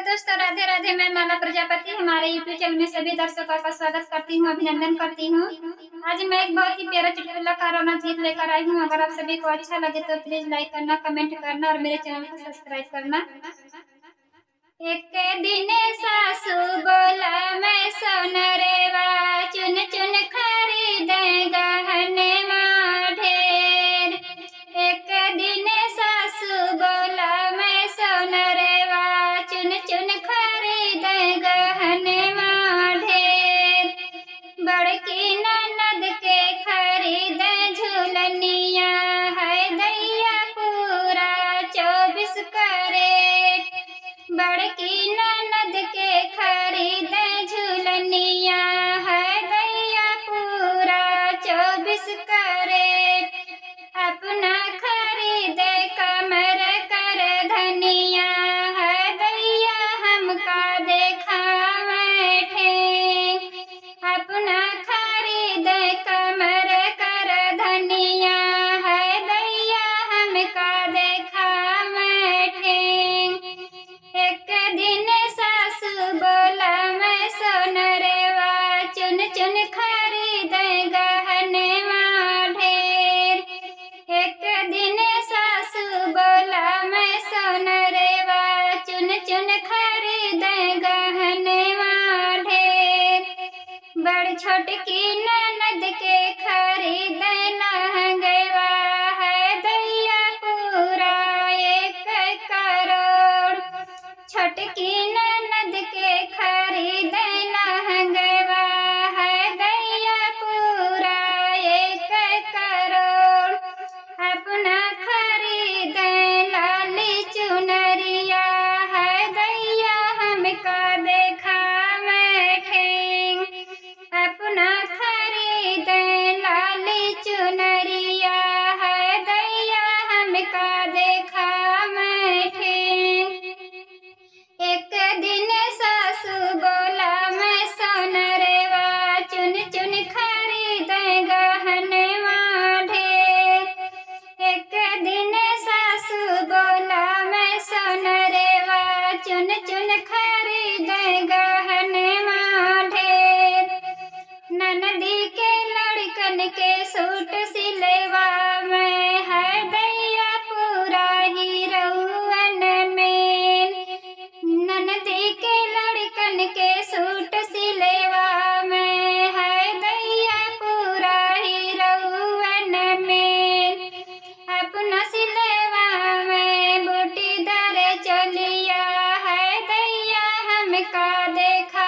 दोस्तों, राधे राधे। मैं माला प्रजापति हमारे यूट्यूब चैनल में सभी दर्शकों का स्वागत करती हूँ, अभिनंदन करती हूँ। आज मैं एक बहुत ही प्यारा चुटकुला करोना गीत लेकर आई हूँ। अगर आप सभी को अच्छा लगे तो प्लीज लाइक करना, कमेंट करना और मेरे चैनल को सब्सक्राइब करना। एक दिन सासू बोला मैं सोनरेवा चुन चुन खरीदे गहने ढेर। एक दिन सासू बोला मैं सोनरेवा चुन चुन खरीदे गहने ढेर। बड़की ननद के खरीदे झूलनिया है दैया पूरा 24 कैरेट। बड़की ननद के खरीदे झूलनिया है दैया पूरा 24 कैरेट। अपना खरीदे कमर कर धनिया है दैया हमका देखा बैठे। अपना खरीदे कमर कर धनिया है दैया हमका देखा बैठे। एक दिन सासू बोला मैं सोनरेवा चुन चुन खरीदे गहने ढेर। एक दिन सासू बोला मैं सोनरेवा चुन चुन खरीदे गहने ढेर। बड़ छोटकी ननद के खरीदे लहंगवा है दैया पूरा 1 करोड़। छोटकी ननद के खरीदे लहंगवा है दैया पूरा 1 करोड़। अपना खरीदे लाली चुनरिया है दैया हमका देखा बैठे। अपना खरीदे लाली चुनरिया है दैया हमका देखा बैठे। एक दिन सासू बोला मैं सोनरेवा चुन चुन खरीदे गहने ढेर। एक दिन सासू बोला मैं सोनरेवा चुन चुन खरीदे गहने ढेर। ननदी के लड़कन के सूट सिलेवा में है दैया पूरा हीरोवन में। ननदी के लड़कन के सूट सिलेवा में है दैया पूरा हीरोवन में। अपना सिलेवा में बूटीदार चलिया है दैया हमका देखा